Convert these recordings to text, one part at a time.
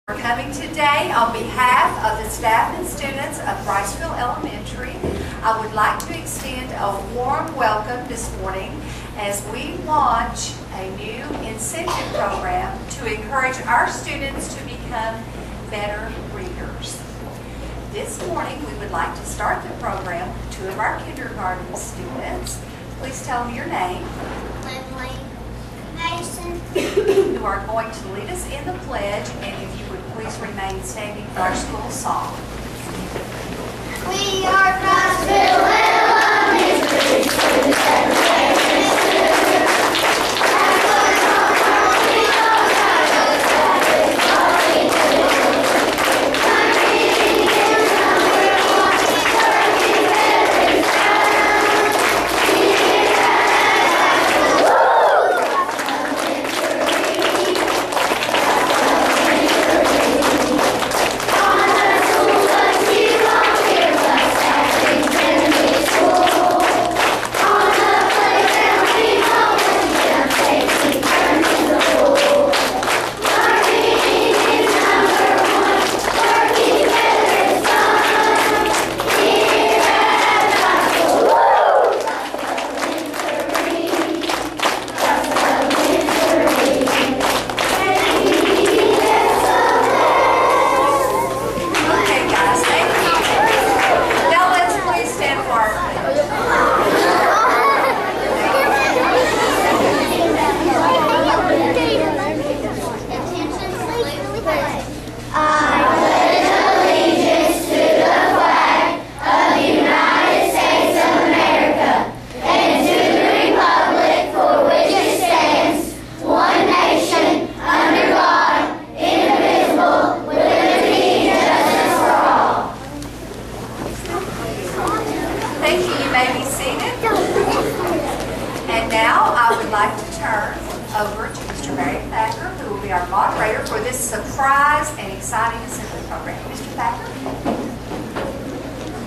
For coming today on behalf of the staff and students of Briceville Elementary. I would like to extend a warm welcome this morning as we launch a new incentive program to encourage our students to become better readers. This morning we would like to start the program with two of our kindergarten students. Please tell them your name. Lindley. Mason. Who are going to lead us in the pledge, and if you would please remain standing for our school song. We are Briceville Elementary School.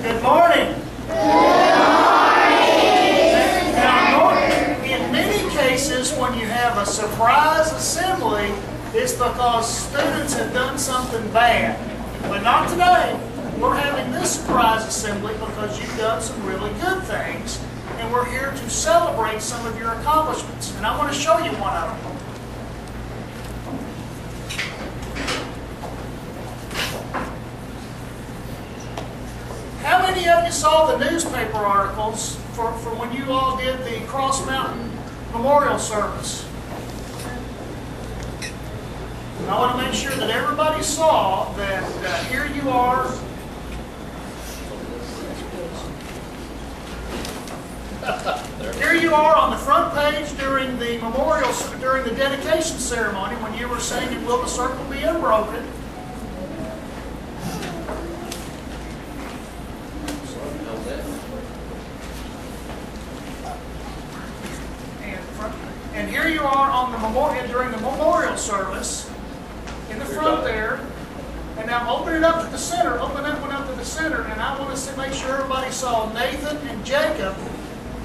Good morning. Now, in many cases, when you have a surprise assembly, it's because students have done something bad. But not today. We're having this surprise assembly because you've done some really good things, and we're here to celebrate some of your accomplishments. And I want to show you one of them. How many of you saw the newspaper articles for when you all did the Cross Mountain Memorial Service? And I want to make sure that everybody saw that here you are. Here you are on the front page during the dedication ceremony when you were singing "Will the Circle Be Unbroken?" And here you are on the during the memorial service in the front there. And now open it up to the center. Open that one up to the center. And I want to make sure everybody saw Nathan and Jacob,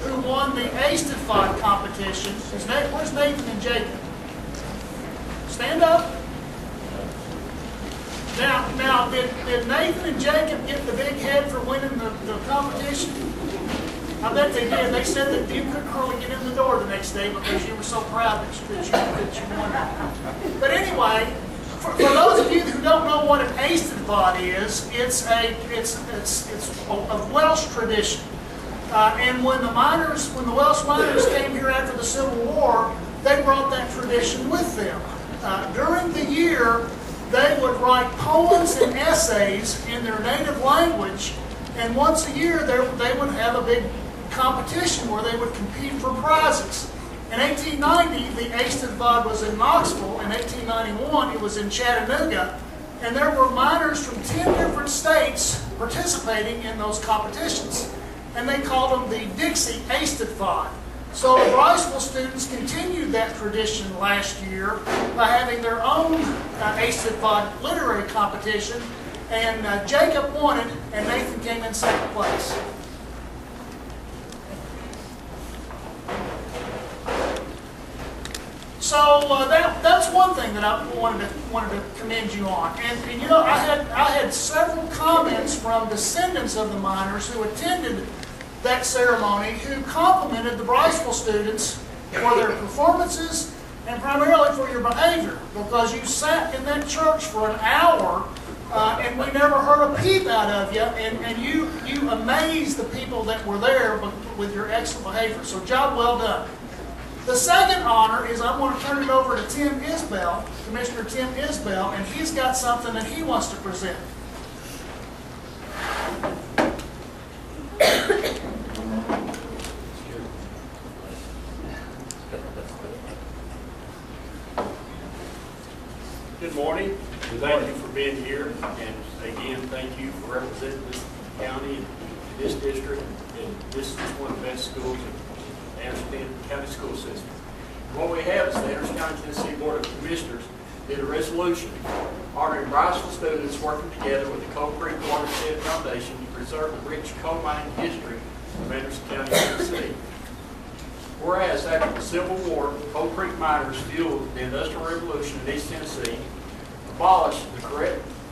who won the Aistafod competition. Where's Nathan and Jacob? Stand up. Now, did Nathan and Jacob get the big head for winning the competition? I bet they did. They said that you couldn't hardly get in the door the next day because you were so proud that you won it. But anyway, for those of you who don't know what an Aistafod is, it's a Welsh tradition. And when the Welsh miners came here after the Civil War, they brought that tradition with them. During the year, they would write poems and essays in their native language, and once a year they would have a big competition where they would compete for prizes. In 1890, the Aistafod was in Knoxville. In 1891, it was in Chattanooga, and there were miners from 10 different states participating in those competitions. And they called them the Dixie Aistafod. So the Briceville students continued that tradition last year by having their own Aistafod literary competition, and Jacob won it, and Nathan came in second place. So that's one thing that I wanted to commend you on. And you know, I had several comments from descendants of the miners who attended that ceremony who complimented the Briceville students for their performances and primarily for your behavior, because you sat in that church for an hour and we never heard a peep out of you, and you amazed the people that were there with your excellent behavior. So job well done. The second honor is I'm going to turn it over to Tim Isbell, Commissioner Tim Isbell, and he's got something that he wants to present. Good morning. Thank you for being here, and again, thank you for representing this county and this district. And this is one of the best schools in the Anderson County school system. What we have is the Anderson County, Tennessee Board of Commissioners did a resolution honoring Briceville students working together with the Coal Creek Watershed Foundation to preserve the rich coal mining history of Anderson County, Tennessee. Whereas after the Civil War, Coal Creek miners fueled the Industrial Revolution in East Tennessee, abolished the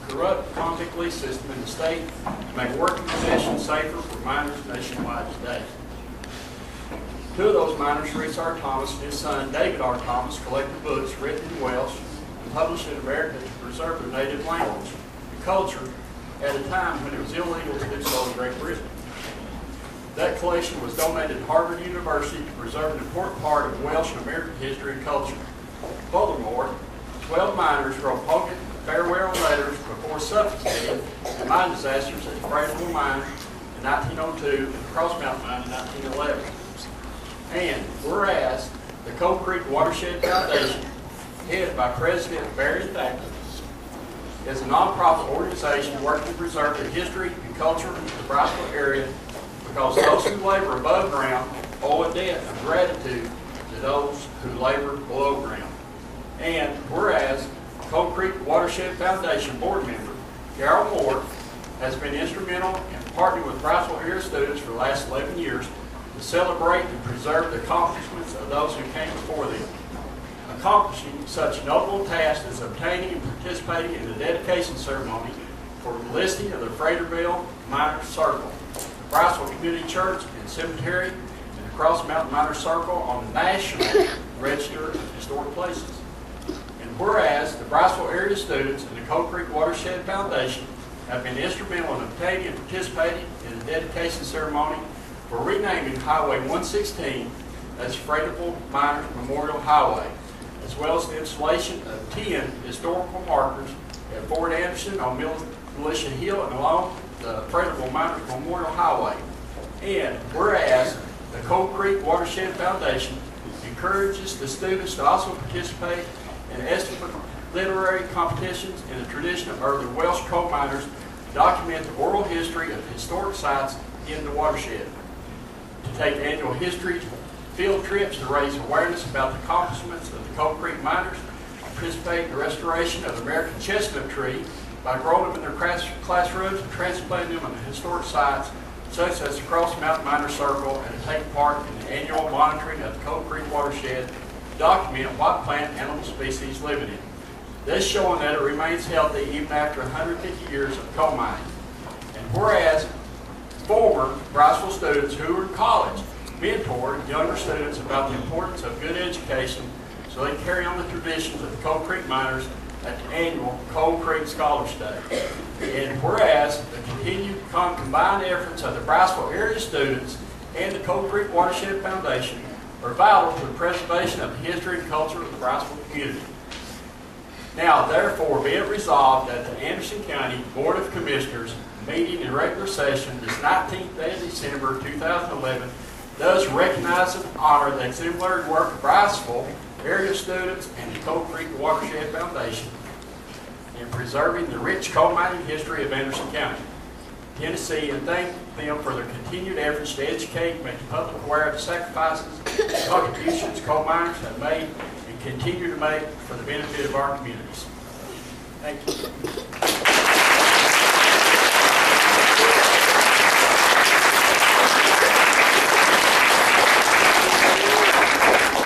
corrupt convict lease system in the state to make working possessions safer for miners nationwide today. Two of those miners, Reese R. Thomas and his son, David R. Thomas, collected books written in Welsh and published in America to preserve their native language and culture at a time when it was illegal to do so in Great Britain. That collection was donated to Harvard University to preserve an important part of Welsh and American history and culture. Furthermore, 12 miners wrote potent farewell letters before suffocating in mine disasters at the Briceville mine in 1902 and the Cross Mountain mine in 1911. And whereas the Coal Creek Watershed Foundation, headed by President Barry Thacker, is a nonprofit organization working to preserve the history and culture of the Briceville area, because those who labor above ground owe a debt of gratitude to those who labor below ground. And whereas Coal Creek Watershed Foundation board member Carol Moore has been instrumental in partnering with Briceville area students for the last 11 years to celebrate and preserve the accomplishments of those who came before them, accomplishing such noble tasks as obtaining and participating in the dedication ceremony for the listing of the Fraterville Miners Circle, the Briceville Community Church and Cemetery, and the Cross Mountain Miners Circle on the National Register of Historic Places. And whereas the Briceville area students and the Coal Creek Watershed Foundation have been instrumental in obtaining and participating in the dedication ceremony for renaming Highway 116 as Fraterville Miners Memorial Highway, as well as the installation of 10 historical markers at Fort Anderson on Militia Hill and along the Fraterville Miners Memorial Highway. And whereas the Coal Creek Watershed Foundation encourages the students to also participate in estimate literary competitions in the tradition of early Welsh coal miners to document the oral history of historic sites in the watershed, to take annual history field trips to raise awareness about the accomplishments of the Coal Creek miners, participate in the restoration of the American chestnut tree by growing them in their classrooms and transplanting them on the historic sites such as the Cross Mountain Miners Circle, and to take part in the annual monitoring of the Coal Creek watershed to document what plant and animal species live in it. This showing that it remains healthy even after 150 years of coal mining. And whereas former Briceville students who were in college mentor younger students about the importance of good education so they carry on the traditions of the Coal Creek miners at the annual Coal Creek Scholars Day. And whereas the continued combined efforts of the Briceville area students and the Coal Creek Watershed Foundation are vital to the preservation of the history and culture of the Briceville community. Now, therefore, be it resolved that the Anderson County Board of Commissioners meeting in regular session this 19th day of December 2011 does recognize and honor the exemplary work of Briceville area students and the Coal Creek Watershed Foundation in preserving the rich coal mining history of Anderson County, Tennessee, and thank them for their continued efforts to educate and make the public aware of the sacrifices and contributions coal miners have made and continue to make for the benefit of our communities. Thank you.